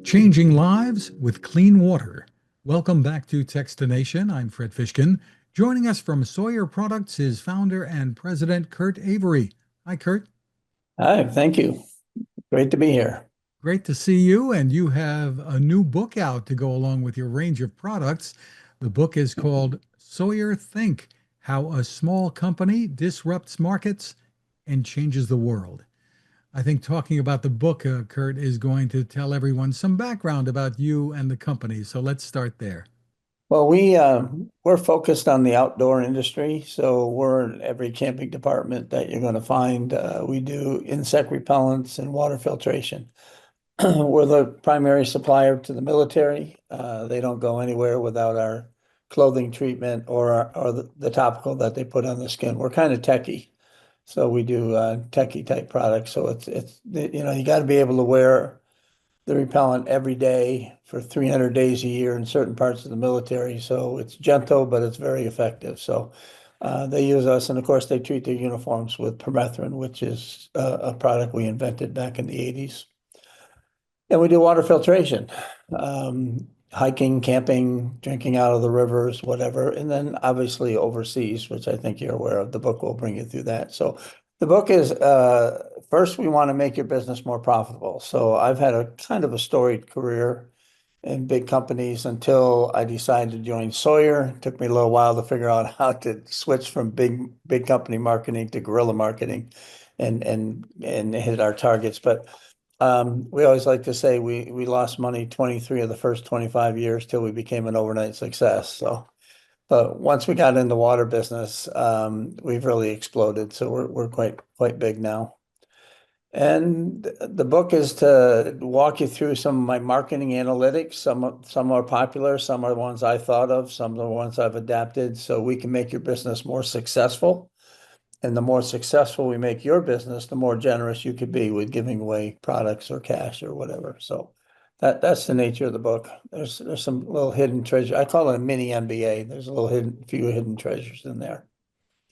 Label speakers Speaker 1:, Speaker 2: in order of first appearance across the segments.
Speaker 1: Changing lives with clean water. Welcome back to Techstination. I'm Fred Fishkin. Joining us from Sawyer Products is founder and president Kurt Avery. Hi, Kurt.
Speaker 2: Hi, thank you. Great to be here.
Speaker 1: Great to see you. And you have a new book out to go along with your range of products. The book is called Sawyer Think: How a Small Company Disrupts Markets and Changes the World. I think talking about the book, Kurt, is going to tell everyone some background about you and the company. So let's start there.
Speaker 2: Well, we're focused on the outdoor industry, so we're in every camping department that you're going to find. We do insect repellents and water filtration. We're the primary supplier to the military. They don't go anywhere without our clothing treatment or the topical that they put on the skin. We're kind of techie, so we do techie type products. So it's you got to be able to wear the repellent every day for 300 days a year in certain parts of the military. So it's gentle, but it's very effective. So they use us, and of course they treat their uniforms with permethrin, which is a product we invented back in the 80s. And we do water filtration, hiking, camping, drinking out of the rivers, whatever. And then obviously overseas, which I think you're aware of. The book will bring you through that. So the book is first, we want to make your business more profitable. So I've had a kind of a storied career in big companies until I decided to join Sawyer. It took me a little while to figure out how to switch from big company marketing to guerrilla marketing and hit our targets. But we always like to say we lost money 23 of the first 25 years till we became an overnight success. So, but once we got in the water business, we've really exploded. So we're quite big now. And the book is to walk you through some of my marketing analytics. Some are popular, some are the ones I thought of, some are the ones I've adapted, so we can make your business more successful. And the more successful we make your business, the more generous you could be with giving away products or cash or whatever. So that's the nature of the book. There's some little hidden treasure. I call it a mini MBA. There's a little few hidden treasures in there.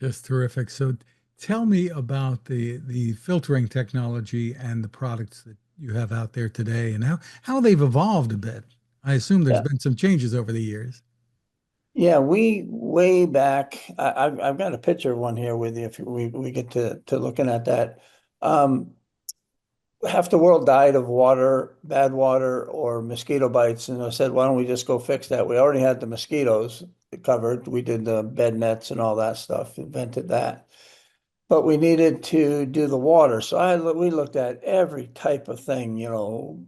Speaker 1: Just terrific. So tell me about the filtering technology and the products that you have out there today and how they've evolved a bit. I assume there's
Speaker 2: Yeah.
Speaker 1: been some changes over the years.
Speaker 2: Yeah, we way back. I've got a picture of one here with you if we get to looking at that. Um, Half the world died of water, bad water, or mosquito bites, and I said, why don't we just go fix that? We already had the mosquitoes covered. We did the bed nets and all that stuff, invented that. But we needed to do the water. So we looked at every type of thing,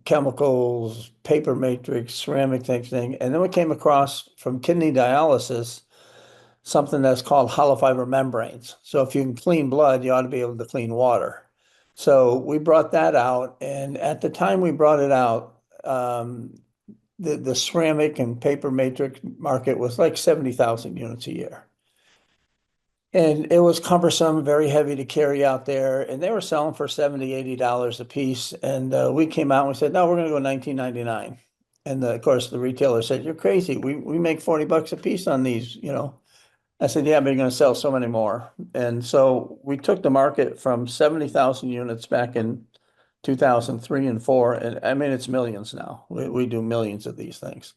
Speaker 2: chemicals, paper matrix, ceramic thing. And then we came across from kidney dialysis something that's called hollow fiber membranes. So if you can clean blood, you ought to be able to clean water. So we brought that out. And at the time we brought it out, the ceramic and paper matrix market was like 70,000 units a year. And it was cumbersome, very heavy to carry out there. And they were selling for $70, $80 a piece. And we came out and we said, no, we're going to go 19.99. And of course, the retailer said, you're crazy. We make 40 bucks a piece on these. I said, yeah, but you're going to sell so many more. And so we took the market from 70,000 units back in 2003 and four. And I mean, it's millions now. We do millions of these things.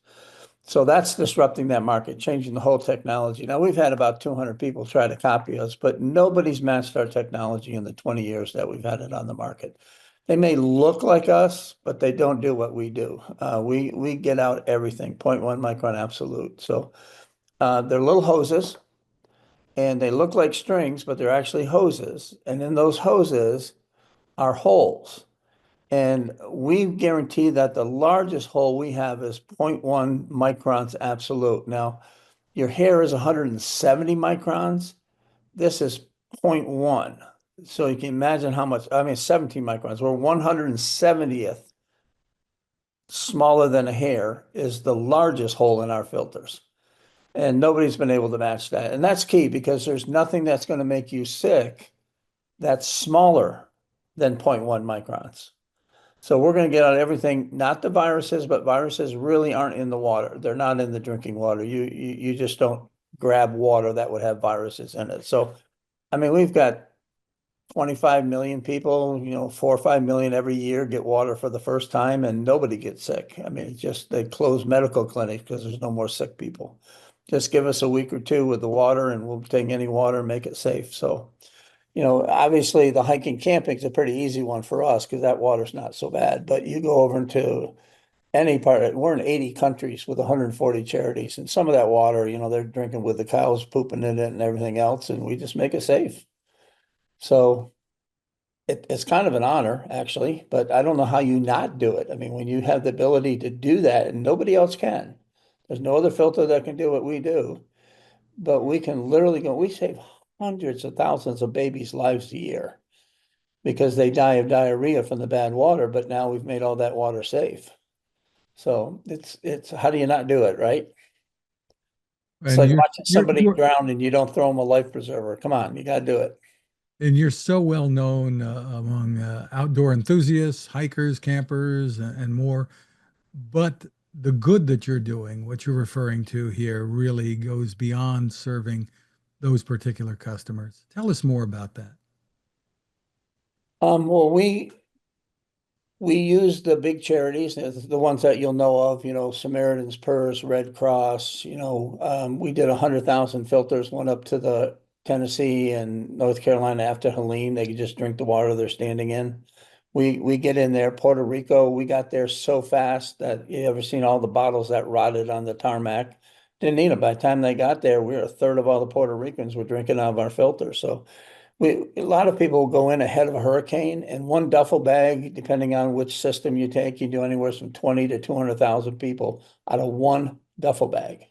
Speaker 2: So that's disrupting that market, changing the whole technology. Now, we've had about 200 people try to copy us, but nobody's matched our technology in the 20 years that we've had it on the market. They may look like us, but they don't do what we do. We get out everything, 0.1 micron absolute. So they're little hoses, and they look like strings, but they're actually hoses. And in those hoses are holes. And we guarantee that the largest hole we have is 0.1 microns absolute. Now, your hair is 170 microns. This is zero point 0.1. So you can imagine how much, I mean, 17 microns. We're 170th smaller than a hair is the largest hole in our filters. And nobody's been able to match that. And that's key because there's nothing that's going to make you sick that's smaller than 0.1 microns. So we're going to get out everything, not the viruses, but viruses really aren't in the water. They're not in the drinking water. You just don't grab water that would have viruses in it. So, I mean, we've got 25 million people, 4 or 5 million every year get water for the first time and nobody gets sick. I mean, it's just they close medical clinics because there's no more sick people. Just give us a week or two with the water and we'll take any water and make it safe. So, obviously the hiking camping is a pretty easy one for us because that water's not so bad. But you go over into any part, we're in 80 countries with 140 charities, and some of that water, they're drinking with the cows pooping in it and everything else, and we just make it safe. So it's kind of an honor, actually, but I don't know how you not do it. I mean, when you have the ability to do that and nobody else can, there's no other filter that can do what we do, but we can literally go, we save hundreds of thousands of babies' lives a year because they die of diarrhea from the bad water, but now we've made all that water safe. So it's how do you not do it, right? It's
Speaker 1: And
Speaker 2: like
Speaker 1: you're
Speaker 2: watching
Speaker 1: you're
Speaker 2: somebody
Speaker 1: you're
Speaker 2: drown and you don't throw them a life preserver. Come on, you got to do it.
Speaker 1: and you're so well known among outdoor enthusiasts, hikers, campers, and more. But the good that you're doing, what you're referring to here, really goes beyond serving those particular customers. Tell us more about that.
Speaker 2: Well, we use the big charities, the ones that you'll know of, Samaritan's Purse, Red Cross, we did 100,000 filters, went up to the Tennessee and North Carolina after Helene. They could just drink the water they're standing in. We get in there, Puerto Rico, we got there so fast that you ever seen all the bottles that rotted on the tarmac? Didn't need them. By the time they got there, we were a third of all the Puerto Ricans were drinking out of our filters. So a lot of people go in ahead of a hurricane and one duffel bag, depending on which system you take, you do anywhere from 20 to 200,000 people out of one duffel bag.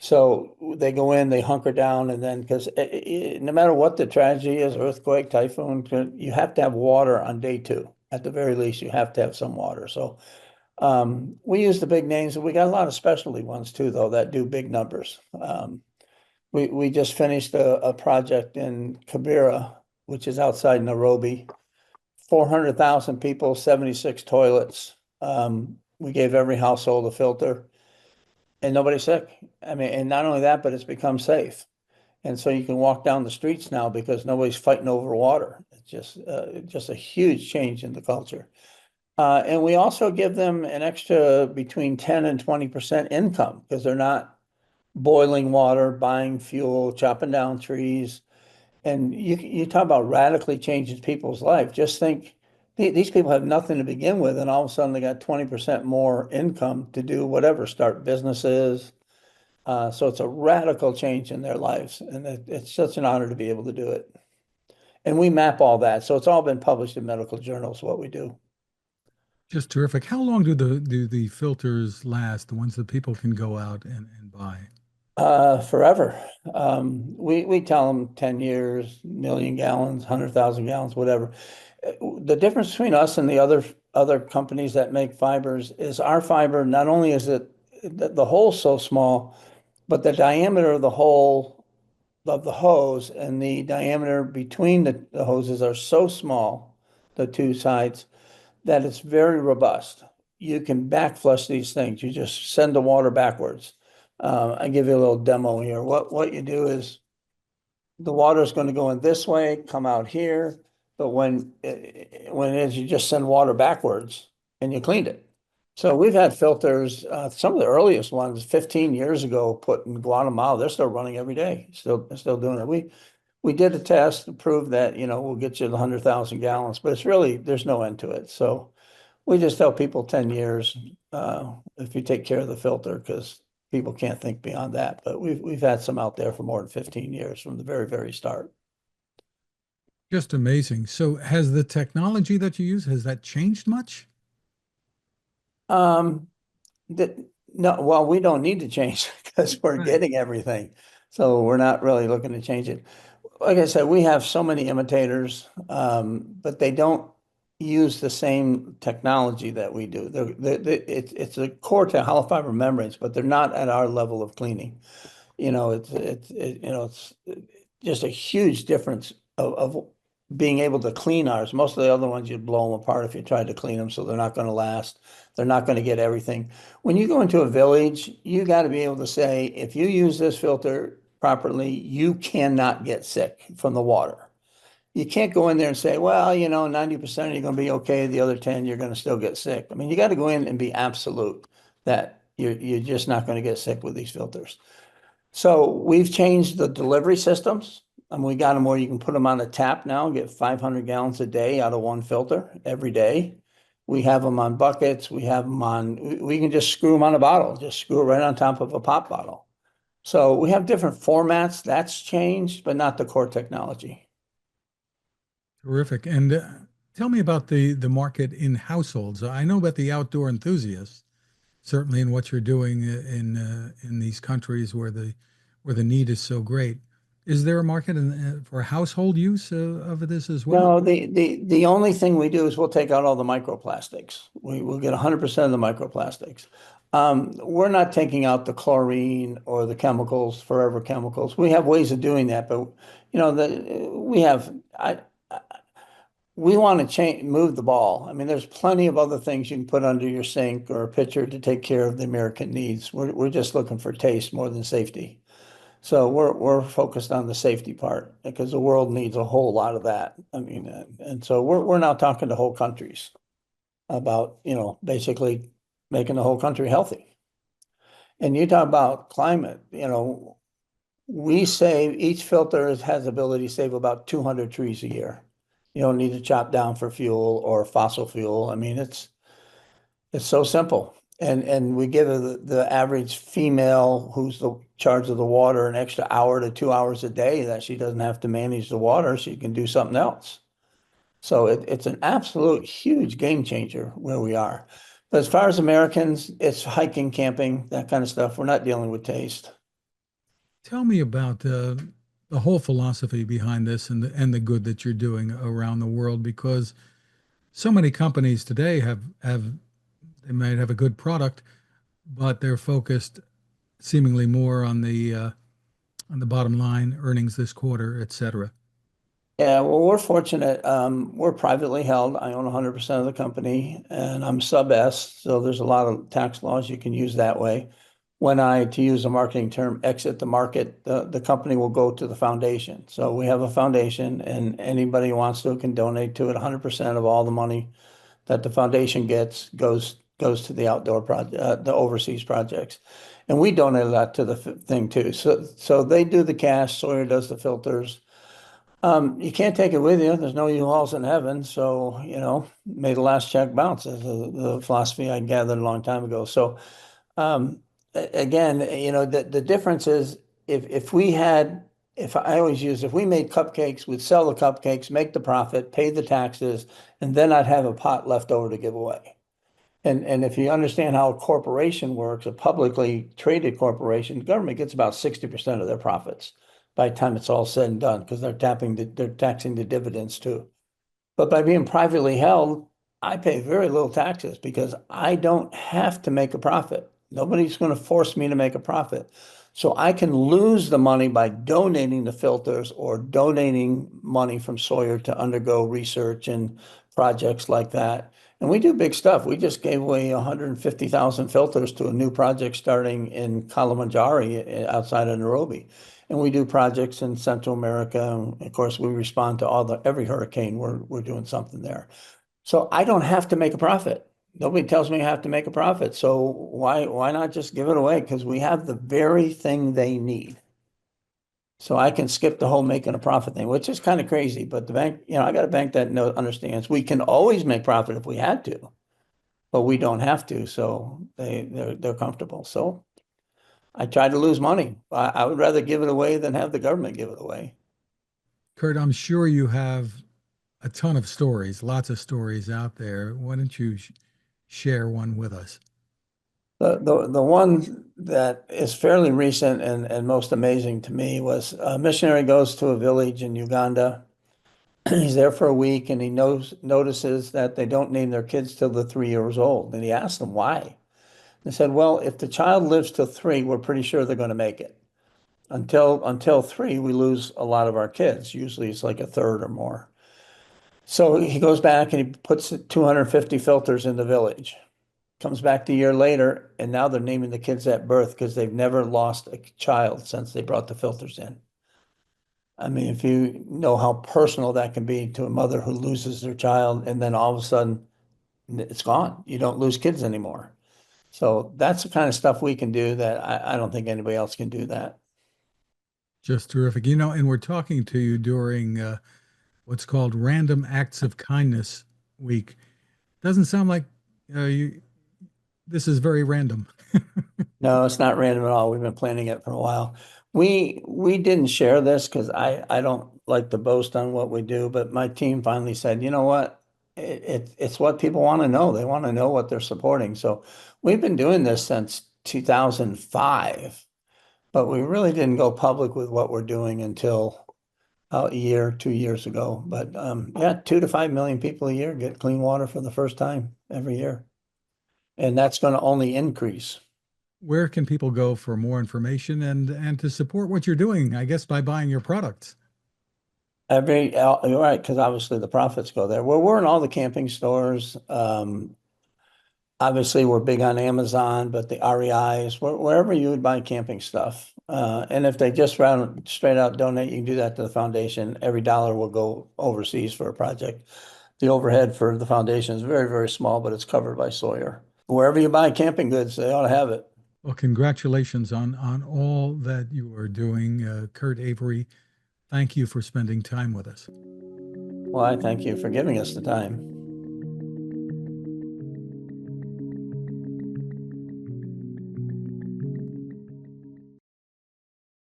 Speaker 2: So they go in, they hunker down, and then because no matter what the tragedy is, earthquake, typhoon, you have to have water on day two. At the very least, you have to have some water. So we use the big names, and we got a lot of specialty ones too, though, that do big numbers. We just finished a project in Kibera, which is outside Nairobi. 400,000 people, 76 toilets. We gave every household a filter and nobody's sick. I mean, and not only that, but it's become safe. And so you can walk down the streets now because nobody's fighting over water. It's just a huge change in the culture. And we also give them an extra between 10 and 20% income because they're not boiling water, buying fuel, chopping down trees. And you talk about radically changing people's life. Just think these people have nothing to begin with, and all of a sudden they got 20% more income to do whatever, start businesses. So it's a radical change in their lives, and it's such an honor to be able to do it. And we map all that, so it's all been published in medical journals, what we do.
Speaker 1: Just terrific. How long do the filters last, the ones that people can go out and buy?
Speaker 2: Forever. We tell them 10 years, million gallons, 100,000 gallons, whatever. The difference between us and the other companies that make fibers is our fiber, not only is it the hole's so small, but the diameter of the hole of the hose and the diameter between the hoses are so small, the two sides, that it's very robust. You can back flush these things. You just send the water backwards. I give you a little demo here. What you do is the water is going to go in this way, come out here, but when it is, you just send water backwards and you cleaned it. So we've had filters, some of the earliest ones 15 years ago put in Guatemala. They're still running every day, still doing it. We did a test to prove that, we'll get you the 100,000 gallons, but it's really, there's no end to it. So we just tell people 10 years if you take care of the filter, because people can't think beyond that. But we've had some out there for more than 15 years from the very, very start.
Speaker 1: Just amazing. So has the technology that you use, has that changed much?
Speaker 2: Um, that no, well, we don't need to change because we're
Speaker 1: Right.
Speaker 2: getting everything. So we're not really looking to change it. Like I said, we have so many imitators, but they don't use the same technology that we do. It's a core to hollow fiber membranes, but they're not at our level of cleaning. It's just a huge difference of being able to clean ours. Most of the other ones, you'd blow them apart if you tried to clean them, so they're not going to last. They're not going to get everything. When you go into a village, you got to be able to say, if you use this filter properly, you cannot get sick from the water. you can't go in there and say, well, 90% you're going to be okay. The other 10, you're going to still get sick. I mean, you got to go in and be absolute that you're just not going to get sick with these filters. So we've changed the delivery systems. And we got them where you can put them on a tap now and get 500 gallons a day out of one filter every day. We have them on buckets. We have them on, we can just screw them on a bottle, just screw it right on top of a pop bottle. So we have different formats. That's changed, but not the core technology.
Speaker 1: Terrific. And tell me about the market in households. I know about the outdoor enthusiasts, certainly in what you're doing in these countries where the need is so great. Is there a market for household use of this as well?
Speaker 2: No, the only thing we do is we'll take out all the microplastics. We will get 100% of the microplastics. We're not taking out the chlorine or the chemicals, forever chemicals. We have ways of doing that, but we have we want to change, move the ball. I mean, there's plenty of other things you can put under your sink or a pitcher to take care of the American needs. We're just looking for taste more than safety. So we're focused on the safety part because the world needs a whole lot of that. I mean, and so we're now talking to whole countries about, basically making the whole country healthy. And you talk about climate, we save, each filter has the ability to save about 200 trees a year. You don't need to chop down for fuel or fossil fuel. I mean, it's so simple. And we give the average female who's the charge of the water an extra hour to 2 hours a day that she doesn't have to manage the water. She can do something else. So it's an absolute huge game changer where we are. But as far as Americans, it's hiking, camping, that kind of stuff. We're not dealing with taste.
Speaker 1: Tell me about the whole philosophy behind this and the good that you're doing around the world, because so many companies today have they might have a good product, but they're focused seemingly more on the bottom line, earnings this quarter, et cetera.
Speaker 2: Yeah, well, we're fortunate. We're privately held. I own 100% of the company and I'm sub S. So there's a lot of tax laws you can use that way. When I, to use a marketing term, exit the market, the company will go to the foundation. So we have a foundation and anybody who wants to can donate to it. 100% of all the money that the foundation gets goes to the outdoor project, the overseas projects. And we donate a lot to the thing too. So they do the cash, Sawyer does the filters. You can't take it with you. There's no U-Hauls in heaven. So, may the last check bounce is the philosophy I gathered a long time ago. So, again, the difference is if I always use, if we made cupcakes, we'd sell the cupcakes, make the profit, pay the taxes, and then I'd have a pot left over to give away. And if you understand how a corporation works, a publicly traded corporation, the government gets about 60% of their profits by the time it's all said and done, because they're taxing the dividends too. But by being privately held, I pay very little taxes because I don't have to make a profit. Nobody's going to force me to make a profit. So I can lose the money by donating the filters or donating money from Sawyer to undergo research and projects like that. And we do big stuff. We just gave away 150,000 filters to a new project starting in Kilimanjaro outside of Nairobi. And we do projects in Central America. And of course, we respond to every hurricane. We're doing something there. So I don't have to make a profit. Nobody tells me I have to make a profit. So why not just give it away? Because we have the very thing they need. So I can skip the whole making a profit thing, which is kind of crazy. But the bank, I got a bank that understands we can always make profit if we had to, but we don't have to. So they're comfortable. So I try to lose money. I would rather give it away than have the government give it away.
Speaker 1: Kurt, I'm sure you have a ton of stories, lots of stories out there. Why don't you share one with us?
Speaker 2: The one that is fairly recent and most amazing to me was a missionary goes to a village in Uganda. He's there for a week and he notices that they don't name their kids till they're 3 years old. And he asked them why. They said, well, if the child lives till 3, we're pretty sure they're going to make it. Until 3, we lose a lot of our kids. Usually it's like a third or more. So he goes back and he puts 250 filters in the village. Comes back a year later, and now they're naming the kids at birth because they've never lost a child since they brought the filters in. I mean, if you know how personal that can be to a mother who loses their child and then all of a sudden it's gone. You don't lose kids anymore. So that's the kind of stuff we can do that I don't think anybody else can do that.
Speaker 1: Just terrific. You know, and we're talking to you during what's called Random Acts of Kindness Week. Doesn't sound like this is very random.
Speaker 2: No, it's not random at all. We've been planning it for a while. We didn't share this because I don't like to boast on what we do, but my team finally said, you know what? It's what people want to know. They want to know what they're supporting. So we've been doing this since 2005, but we really didn't go public with what we're doing until about a year, 2 years ago. But yeah, 2 to 5 million people a year get clean water for the first time every year. And that's going to only increase.
Speaker 1: Where can people go for more information and to support what you're doing? I guess by buying your products.
Speaker 2: You're right, because obviously the profits go there. Well, we're in all the camping stores. Obviously we're big on Amazon, but the REIs, wherever you would buy camping stuff. And if they just round straight out donate, you can do that to the foundation. Every dollar will go overseas for a project. The overhead for the foundation is very, very small, but it's covered by Sawyer. Wherever you buy camping goods, they ought to have it.
Speaker 1: Well, congratulations on all that you are doing, Kurt Avery. Thank you for spending time with us.
Speaker 2: Well, I thank you for giving us the time.